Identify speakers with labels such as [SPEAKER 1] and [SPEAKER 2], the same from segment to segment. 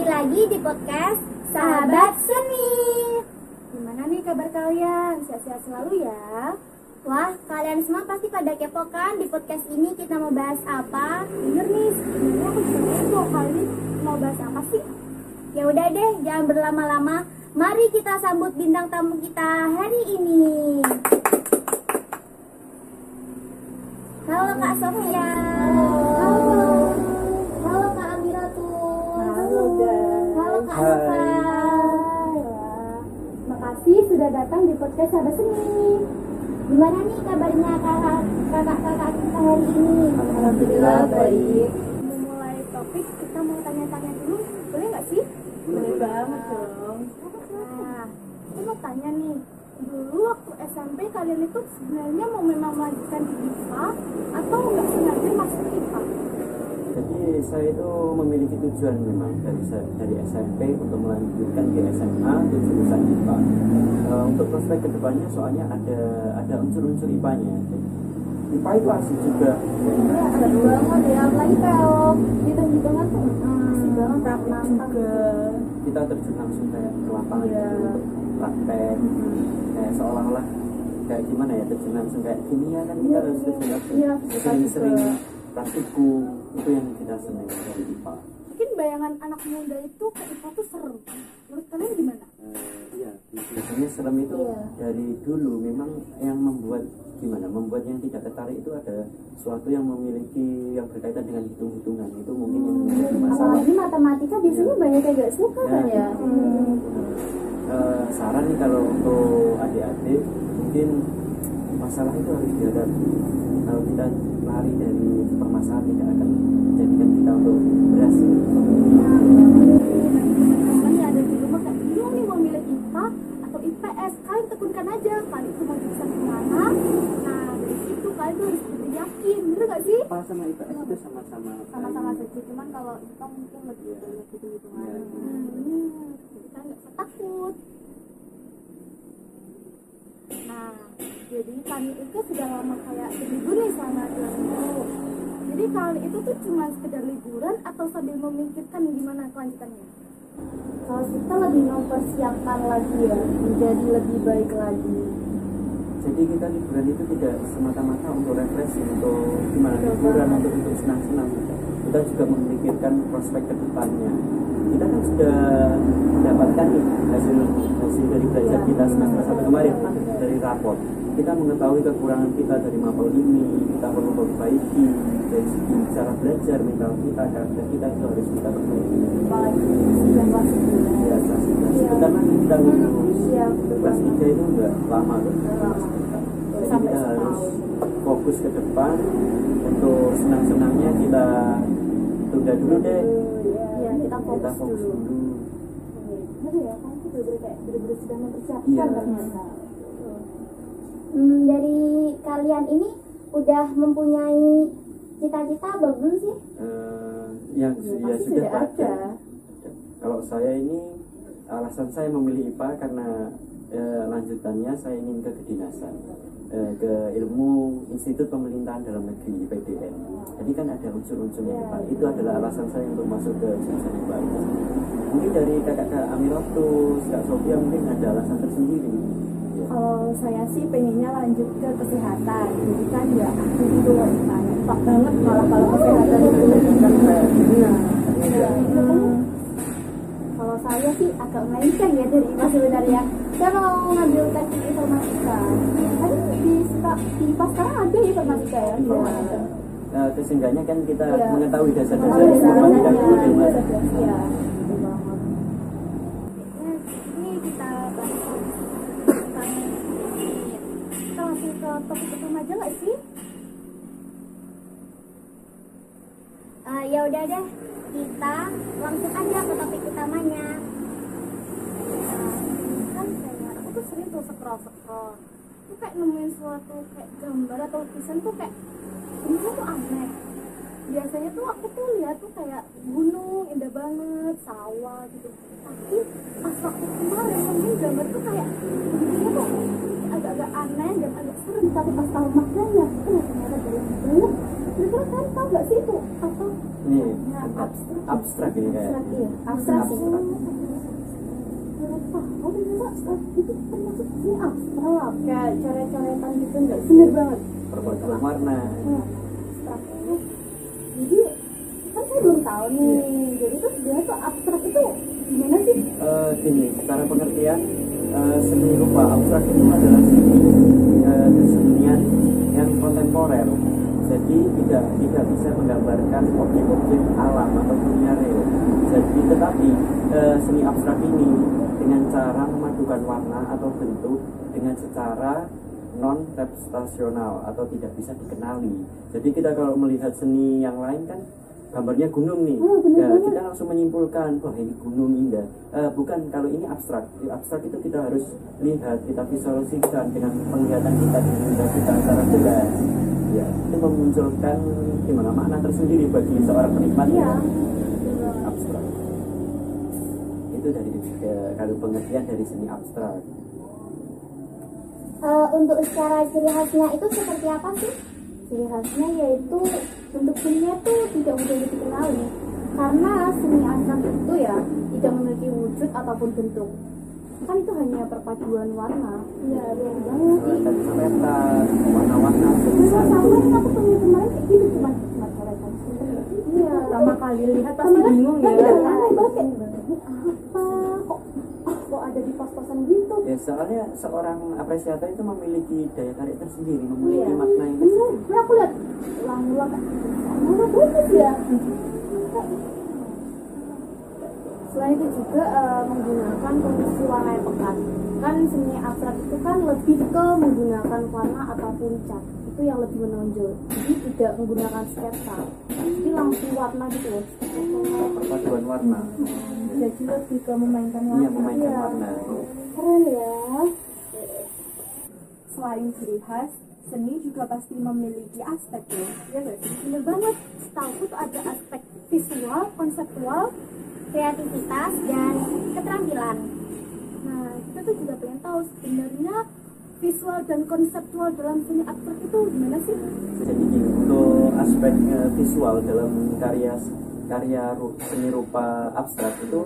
[SPEAKER 1] Kembali lagi di podcast Sahabat Seni.
[SPEAKER 2] Gimana nih kabar kalian? Sehat-sehat selalu ya.
[SPEAKER 1] Wah, kalian semua pasti pada kepo kan di podcast ini kita mau bahas apa?
[SPEAKER 2] Bener nih, sebenarnya aku juga kepo kali ini mau bahas apa sih?
[SPEAKER 1] Ya udah deh, jangan berlama-lama. Mari kita sambut bintang tamu kita hari ini. Halo Kak Sofia.
[SPEAKER 2] Halo.
[SPEAKER 1] Halo Kak Amiratul.
[SPEAKER 2] Halo guys.
[SPEAKER 1] Halo Kak Nova.
[SPEAKER 2] Makasih sudah datang di podcast Sahabat Seni.
[SPEAKER 1] Gimana nih kabarnya kakak-kakak kita hari ini?
[SPEAKER 2] Alhamdulillah baik. Memulai topik kita mau tanya-tanya dulu, boleh nggak sih? Boleh banget dong. Nah, aku mau tanya nih, dulu waktu SMP kalian itu sebenarnya mau memang melanjutkan di IPA atau nggak sengaja masuk IPA?
[SPEAKER 3] Jadi saya itu memiliki tujuan memang dari SMP untuk melanjutkan ke SMA untuk jurusan IPA. Untuk prospek kedepannya soalnya ada unsur-unsur IPA-nya. IPA itu asik juga.
[SPEAKER 2] Ya, ada banget ya, apalagi kalau hitung-hitungan tuh asik banget, praktis juga.
[SPEAKER 3] Kita terjun langsung kayak ke lapangan
[SPEAKER 2] Iya.
[SPEAKER 3] gitu, praktek, kayak seolah-olah kayak gimana ya, terjun langsung kayak kimia kan kita harus terjun langsung.
[SPEAKER 2] Iya, fisika
[SPEAKER 3] Sering-sering
[SPEAKER 2] juga.
[SPEAKER 3] praktikum itu yang kita senang dari IPA.
[SPEAKER 2] Mungkin bayangan anak muda itu ke IPA tuh serem. Menurut kalian gimana?
[SPEAKER 3] Iya, biasanya serem itu
[SPEAKER 2] Iya.
[SPEAKER 3] dari dulu memang yang membuat yang tidak tertarik itu ada sesuatu yang memiliki yang berkaitan dengan hitung-hitungan itu mungkin yang menjadi masalah.
[SPEAKER 2] Apalagi matematika biasanya banyak yang gak suka kan ya.
[SPEAKER 3] Saran nih kalau untuk adik-adik mungkin masalah itu harus dihadapi. Kalau kita lari dari permasalahan tidak akan menjadikan kita untuk berhasil.
[SPEAKER 2] Teman-teman yang ada di rumah kayak bingung nih mau milih IPA atau IPS, kalian tekunkan aja kalian itu mau jurusan kemana. Nah dari situ kalian tuh harus lebih yakin, bener gak sih?
[SPEAKER 3] IPA sama IPS itu sama-sama
[SPEAKER 2] Sama-sama saja, cuman kalau IPA mungkin lebih banyak hitung-hitungan.
[SPEAKER 3] Iya.
[SPEAKER 2] Jadi kalian gak usah takut. Nah, jadi kami itu sudah lama kayak berlibur nih sama keluarga. Jadi kali itu tuh cuma sekedar liburan atau sambil memikirkan gimana kelanjutannya? Kalau kita lebih mempersiapkan lagi ya, menjadi lebih baik lagi.
[SPEAKER 3] Jadi kita liburan itu tidak semata-mata untuk refreshing, untuk gimana liburan, untuk senang-senang. Kita juga memikirkan prospek ke depannya. Kita kan sudah mendapatkan nih hasil dari belajar kita semester 1 kemarin dari rapor. Kita mengetahui kekurangan kita dari mapel ini, kita perlu perbaiki dari segi cara belajar, mental kita, karakter kita itu harus kita perbaiki.
[SPEAKER 2] Apalagi sudah kelas
[SPEAKER 3] Ya, sebentar lagi kita lulus.
[SPEAKER 2] Iya,
[SPEAKER 3] Kelas 3 itu enggak lama tuh. Jadi
[SPEAKER 2] sampai
[SPEAKER 3] kita harus
[SPEAKER 2] setahun.
[SPEAKER 3] fokus ke depan. Untuk senang-senangnya kita tunda dulu deh.
[SPEAKER 2] Iya, kita
[SPEAKER 3] Kita
[SPEAKER 2] fokus dulu. Bener ya, kan itu bener-bener sudah mempersiapkan
[SPEAKER 3] Iya.
[SPEAKER 2] ternyata.
[SPEAKER 1] Dari kalian ini udah mempunyai cita-cita apa belum sih?
[SPEAKER 3] Yang
[SPEAKER 2] Ya,
[SPEAKER 3] ya
[SPEAKER 2] pasti
[SPEAKER 3] sudah
[SPEAKER 2] sudah
[SPEAKER 3] ada.
[SPEAKER 2] ada.
[SPEAKER 3] Kalau saya ini alasan saya memilih IPA karena lanjutannya saya ingin ke kedinasan, ke ilmu Institut Pemerintahan Dalam Negeri IPDN. Jadi kan ada unsur-unsurnya IPA. Itu adalah alasan saya untuk masuk ke jurusan IPA. Mungkin dari kakak Amiratus, Kak Sofia mungkin ada alasan tersendiri. Ya.
[SPEAKER 2] Kalau saya sih pengennya lanjut ke kesehatan. Jadi kan ya aku itu tanya pak banget malah kalau kesehatan itu lebih keren. Kalau saya sih agak melenceng ya dari IPA sebenarnya. Saya mau ngambil teknik informatika. Tapi di IPA sekarang ada informatika ya.
[SPEAKER 3] Sesungguhnya kan kita
[SPEAKER 2] Iya.
[SPEAKER 3] mengetahui dasar-dasar
[SPEAKER 2] Oh,
[SPEAKER 3] informatika dulu deh, Mas.
[SPEAKER 2] Iya, betul banget. Ini kita bahas tentang kita langsung ke topik pertama aja nggak sih?
[SPEAKER 1] Ya udah deh, kita langsung aja ke topik utamanya.
[SPEAKER 2] Kan kayak aku tuh sering tuh scroll tuh kayak nemuin suatu kayak gambar atau lukisan tuh kayak ini tuh aneh. Biasanya tuh aku tuh lihat tuh kayak gunung indah banget, sawah gitu. Tapi pas waktu kemarin nemuin gambar tuh kayak bentuknya tuh agak-agak aneh dan agak serem. Tapi pas tahu maknanya, ternyata banyak. Kira-kira kan tahu nggak sih itu apa?
[SPEAKER 3] Nih, abstrak ini kayak
[SPEAKER 2] abstrak ya, abstrak sih.
[SPEAKER 3] Abstrak.
[SPEAKER 2] Apa? Oh ternyata itu termasuk ini abstrak, kayak coret-coretan gitu enggak? Bener banget.
[SPEAKER 3] perpaduan warna.
[SPEAKER 2] Abstrak itu. Jadi kan saya belum tahu nih. Jadi tuh dia tuh abstrak itu gimana sih?
[SPEAKER 3] Gini, secara pengertian seni rupa abstrak itu adalah seni kesenian yang kontemporer. Jadi tidak bisa menggambarkan objek-objek alam atau dunia real. Jadi tetapi seni abstrak ini dengan cara memadukan warna atau bentuk dengan secara non representasional atau tidak bisa dikenali. Jadi kita kalau melihat seni yang lain kan gambarnya gunung nih, ya kita langsung menyimpulkan wah ini gunung indah. Bukan, kalau ini abstrak. Abstrak itu kita harus lihat, kita visualisasikan dengan penglihatan kita di indera kita secara jelas. Ya, itu memunculkan gimana makna tersendiri bagi seorang penikmat
[SPEAKER 2] Iya.
[SPEAKER 3] abstrak. Itu dari kalau pengertian dari seni abstrak.
[SPEAKER 1] Untuk secara ciri khasnya itu seperti apa sih?
[SPEAKER 2] Ciri khasnya yaitu bentuk seninya tuh tidak mudah dikenali karena seni abstrak itu ya tidak memiliki wujud ataupun bentuk. Kan itu hanya perpaduan warna. Iya, benar banget.
[SPEAKER 3] Dan coretan, warna-warna.
[SPEAKER 2] Sama aku punya kemarin kayak gitu cuma coretan. Iya. Pertama kali lihat pasti bingung ya. Aneh banget. Ini apa? Kok ada di pos-posan gitu?
[SPEAKER 3] Ya soalnya seorang apresiator itu memiliki daya tarik tersendiri, memiliki makna yang
[SPEAKER 2] Bener,
[SPEAKER 3] tersendiri.
[SPEAKER 2] aku lihat ulang-ulang mana bagus ya. Selain itu juga menggunakan komposisi warna yang pekat. Kan seni abstrak itu kan lebih ke menggunakan warna ataupun cat. Itu yang lebih menonjol. Jadi tidak menggunakan sketsa. Jadi langsung warna gitu loh.
[SPEAKER 3] Perpaduan warna.
[SPEAKER 2] Jadi lebih ke memainkan warna.
[SPEAKER 3] Iya, memainkan warna.
[SPEAKER 2] Keren ya. Selain ciri khas, seni juga pasti memiliki aspek ya. Iya nggak sih? Bener banget.
[SPEAKER 1] Setahu tuh ada aspek visual, konseptual, kreativitas, dan keterampilan.
[SPEAKER 2] Nah, kita tuh juga pengen tahu sebenarnya visual dan konseptual dalam seni abstrak itu gimana sih?
[SPEAKER 3] Jadi untuk aspek visual dalam karya seni rupa abstrak itu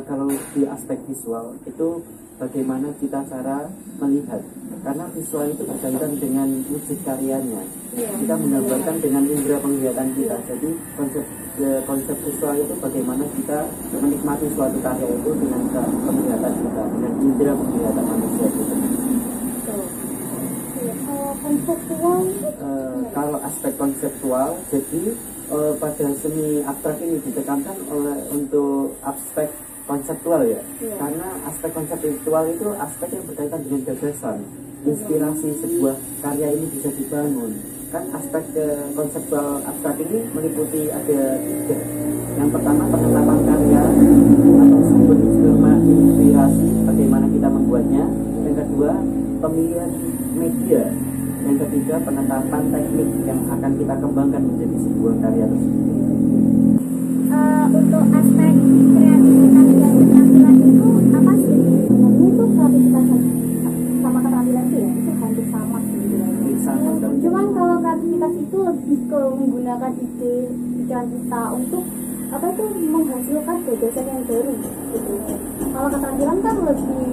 [SPEAKER 3] kalau di aspek visual itu bagaimana kita cara melihat, karena visual itu berkaitan dengan wujud karyanya. Kita menggambarkan dengan indera penglihatan kita. Jadi konsep visual itu bagaimana kita menikmati suatu karya itu dengan penglihatan kita, dengan indera penglihatan manusia itu.
[SPEAKER 2] Konseptual
[SPEAKER 3] Kalau aspek konseptual, jadi pada seni abstrak ini ditekankan untuk aspek konseptual ya. Karena aspek konseptual itu aspek yang berkaitan dengan gagasan, inspirasi sebuah karya ini bisa dibangun. Kan aspek konseptual abstrak ini meliputi ada 3. Yang pertama penetapan karya atau sumber inspirasi, bagaimana kita membuatnya. Yang kedua pemilihan media. Yang ketiga penetapan teknik yang akan kita kembangkan menjadi sebuah karya tersebut.
[SPEAKER 1] Untuk aspek kreativitas dan keterampilan itu apa sih?
[SPEAKER 2] ini tuh kreativitas sama keterampilan sih ya, itu hampir sama sebenarnya.
[SPEAKER 3] Sama dan
[SPEAKER 2] Cuman kalau kreativitas itu lebih ke menggunakan ide pikiran kita untuk apa itu menghasilkan gagasan yang baru gitu. Kalau keterampilan kan lebih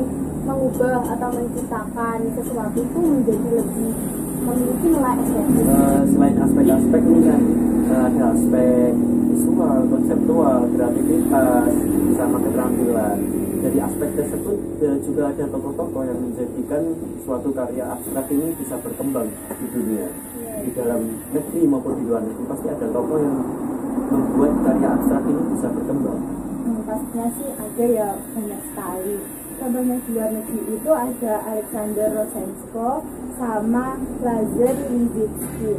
[SPEAKER 2] mengubah atau menciptakan sesuatu itu menjadi lebih memiliki nilai estetik.
[SPEAKER 3] Selain aspek-aspek ini kan ada aspek visual, konseptual, kreativitas, sama keterampilan. Jadi aspek tersebut juga ada tokoh-tokoh yang menjadikan suatu karya abstrak ini bisa berkembang di dunia. Di dalam negeri maupun di luar negeri pasti ada tokoh yang membuat karya abstrak ini bisa berkembang.
[SPEAKER 2] Pastinya sih ada ya, banyak sekali. Contohnya di luar negeri itu ada Alexander Rosenko sama Lazar Linsky.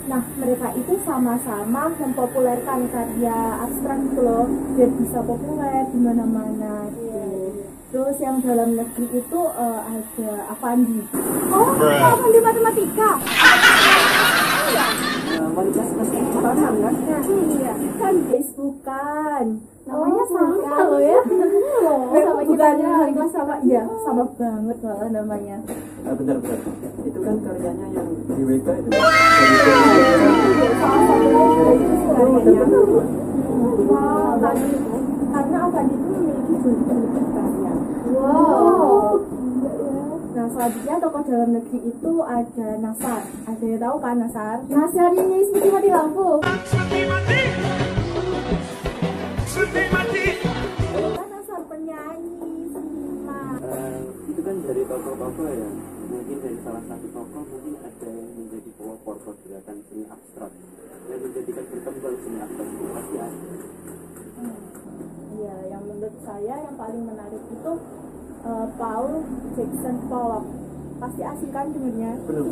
[SPEAKER 2] Nah, mereka itu sama-sama mempopulerkan karya abstrak gitu loh, biar bisa populer di mana-mana gitu. Terus yang dalam negeri itu ada Avandi. Oh, Avandi matematika.
[SPEAKER 3] Kualitas kecepatan kan?
[SPEAKER 2] Nah, iya. Kan guys, bukan. Namanya sama
[SPEAKER 1] bukan.
[SPEAKER 2] loh ya.
[SPEAKER 1] Sama
[SPEAKER 2] Bukannya
[SPEAKER 1] kita
[SPEAKER 2] sama, iya sama banget malah namanya.
[SPEAKER 3] Bentar. Itu kan karyanya yang di WK itu.
[SPEAKER 2] Salah satunya juga itu karyanya.
[SPEAKER 1] Wow,
[SPEAKER 2] Karena Avandi itu memiliki julukan karya.
[SPEAKER 1] wow.
[SPEAKER 2] Nah selanjutnya tokoh dalam negeri itu ada Nasar. Ada yang tahu kan Nasar?
[SPEAKER 1] Nasar ini seperti mati lampu.
[SPEAKER 2] Kan Nasar penyanyi, seniman.
[SPEAKER 3] Itu kan dari tokoh-tokoh ya. Mungkin dari salah satu tokoh mungkin ada yang menjadi pelopor pergerakan seni abstrak yang menjadikan berkembang seni abstrak itu pasti ada.
[SPEAKER 2] Iya, yang menurut saya yang paling menarik itu Paul Jackson Pollock. Pasti asing kan dengernya?
[SPEAKER 3] Belum.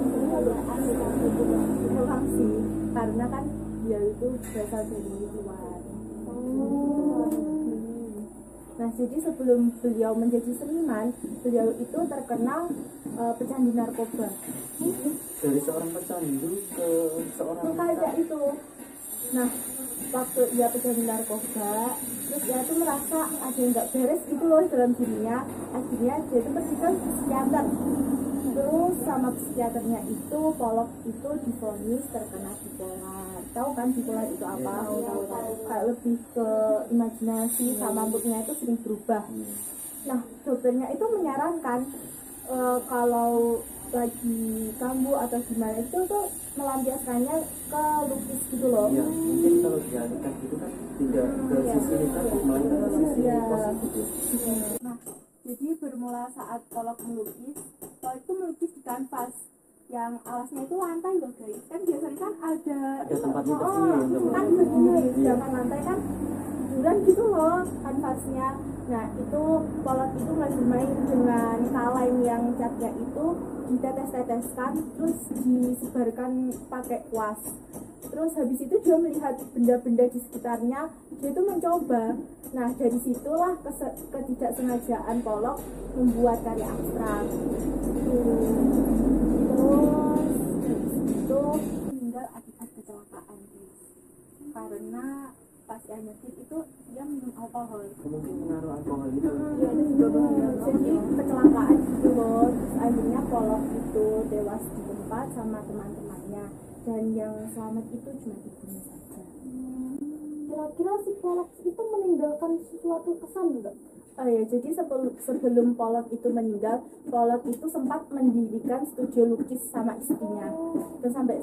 [SPEAKER 2] Belum sih, karena kan dia itu berasal dari luar. Nah, jadi sebelum beliau menjadi seniman, beliau itu terkenal pecandu narkoba.
[SPEAKER 3] Dari seorang pecandu ke seorang
[SPEAKER 2] Kayak itu. Nah, waktu dia pecandu narkoba, terus dia tuh merasa ada yang nggak beres gitu loh dalam dirinya. Akhirnya dia tuh pergi ke psikiater. Terus sama psikiaternya itu, Pollock itu divonis terkena bipolar. Tahu kan bipolar itu apa? Tahu. Kayak lebih ke imajinasi sama moodnya itu sering berubah. Nah, dokternya itu menyarankan kalau lagi kambuh atau gimana itu tuh melampiaskannya ke lukis gitu loh.
[SPEAKER 3] Ya, mungkin kalau dialihkan gitu kan tidak ke sisi negatif, melainkan ke sisi positif ya.
[SPEAKER 2] Nah, jadi bermula saat Pollock melukis, Pollock itu melukis di kanvas yang alasnya itu lantai loh guys. Kan biasanya kan ada
[SPEAKER 3] tempatnya tersendiri untuk
[SPEAKER 2] kan
[SPEAKER 3] melukis.
[SPEAKER 2] begini,
[SPEAKER 3] Iya.
[SPEAKER 2] sedangkan lantai kan tiduran gitu loh kanvasnya. Nah, itu Pollock itu main dengan kaleng yang catnya itu ditetes-teteskan terus disebarkan pakai kuas. Terus habis itu dia melihat benda-benda di sekitarnya, dia itu mencoba. Nah, dari situlah ketidaksengajaan Pollock membuat karya abstrak. Terus habis itu meninggal akibat kecelakaan, guys. Karena pas dia nyetir itu dia minum alkohol.
[SPEAKER 3] Mungkin menaruh alkohol itu.
[SPEAKER 2] Iya, itu juga bahaya. Jadi kecelakaan gitu loh. Terus akhirnya Pollock itu tewas di tempat sama teman-temannya. Dan yang selamat itu cuma ibunya saja.
[SPEAKER 1] Kira-kira si Pollock itu meninggalkan sesuatu kesan enggak?
[SPEAKER 2] Oh ya, jadi sebelum Pollock itu meninggal, Pollock itu sempat mendirikan studio lukis sama istrinya. Dan sampai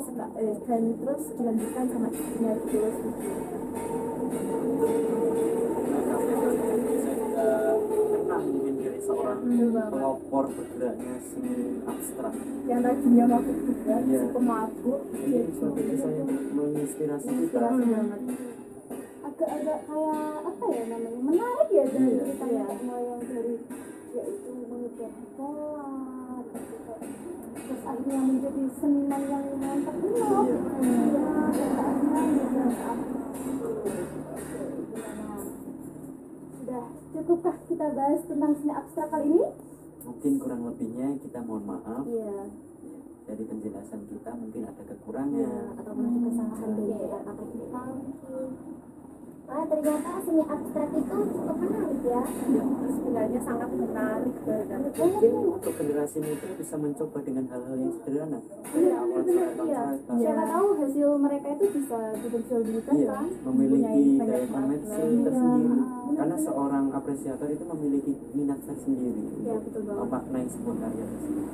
[SPEAKER 2] dan terus dilanjutkan sama istrinya gitu loh studio.
[SPEAKER 3] Pernah mungkin dari seorang pelopor bergeraknya seni abstrak.
[SPEAKER 2] Yang tadinya mabuk juga,
[SPEAKER 3] Iya.
[SPEAKER 2] si pemabuk.
[SPEAKER 3] Ini suatu kisah yang menginspirasi kita.
[SPEAKER 2] Banget.
[SPEAKER 1] Agak-agak kayak apa ya namanya, menarik ya dari
[SPEAKER 3] Iya.
[SPEAKER 1] kita semua yang dari dia itu mengejar pola gitu kayak. Terus akhirnya menjadi seniman yang terkenal.
[SPEAKER 3] Iya.
[SPEAKER 1] Sudah cukupkah kita bahas tentang seni abstrak kali ini?
[SPEAKER 3] Mungkin kurang lebihnya kita mohon maaf.
[SPEAKER 1] Iya.
[SPEAKER 3] Dari penjelasan kita mungkin ada kekurangan.
[SPEAKER 1] Ataupun ada kesalahan dari kata kita mungkin. Wah, ternyata seni abstrak itu cukup menarik ya.
[SPEAKER 3] Ya,
[SPEAKER 2] Sebenarnya sangat menarik banget.
[SPEAKER 3] mungkin untuk generasi muda bisa mencoba dengan hal-hal yang sederhana.
[SPEAKER 1] Iya,
[SPEAKER 3] Coret-coret,
[SPEAKER 1] iya.
[SPEAKER 3] coret-coret.
[SPEAKER 1] Siapa tahu hasil mereka itu bisa diperjualbelikan
[SPEAKER 3] Iya,
[SPEAKER 1] kan?
[SPEAKER 3] memiliki
[SPEAKER 2] Mempunyai
[SPEAKER 3] daya
[SPEAKER 2] banyak
[SPEAKER 3] komersi
[SPEAKER 2] makna.
[SPEAKER 3] tersendiri.
[SPEAKER 1] Iya.
[SPEAKER 3] Karena seorang apresiator itu memiliki minat tersendiri
[SPEAKER 1] Iya, betul banget.
[SPEAKER 3] memaknai sebuah karya tersebut.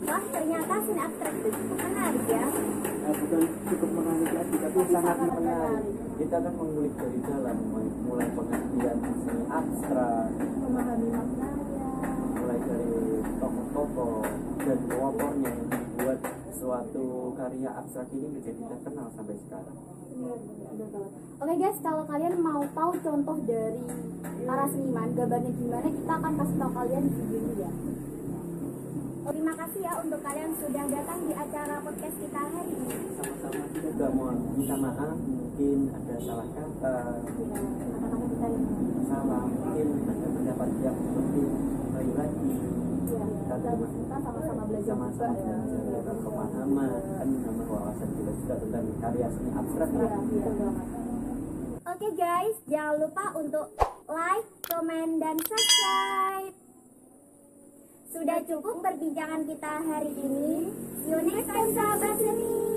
[SPEAKER 1] Wah, ternyata seni abstrak itu cukup menarik ya.
[SPEAKER 3] Bukan cukup menarik lagi, tapi sangat menarik. Kita kan mengulik dari dalam, mulai pengertian seni abstrak,
[SPEAKER 2] Memahami maknanya.
[SPEAKER 3] mulai dari tokoh-tokoh dan pelopornya yang membuat suatu karya abstrak ini menjadi terkenal sampai sekarang.
[SPEAKER 1] Oke guys, kalau kalian mau tahu contoh dari para seniman, gambarnya gimana, kita akan kasih tahu kalian di video ini ya. Terima kasih ya untuk kalian sudah datang di acara podcast kita hari ini.
[SPEAKER 3] Sama-sama kita juga mohon minta maaf, mungkin ada salah kata,
[SPEAKER 1] Kata-kata kita ini.
[SPEAKER 3] salah, mungkin ada pendapat yang lebih baik lagi.
[SPEAKER 1] Ya, kita sama-sama belajar
[SPEAKER 3] Sama-sama
[SPEAKER 1] juga ya.
[SPEAKER 3] tentang pemahaman, kan nama wawasan kita juga tentang karya seni abstrak.
[SPEAKER 1] Iya, betul banget. Oke guys, jangan lupa untuk like, comment, dan subscribe. Sudah cukup perbincangan kita hari ini. See you next time sahabat seni.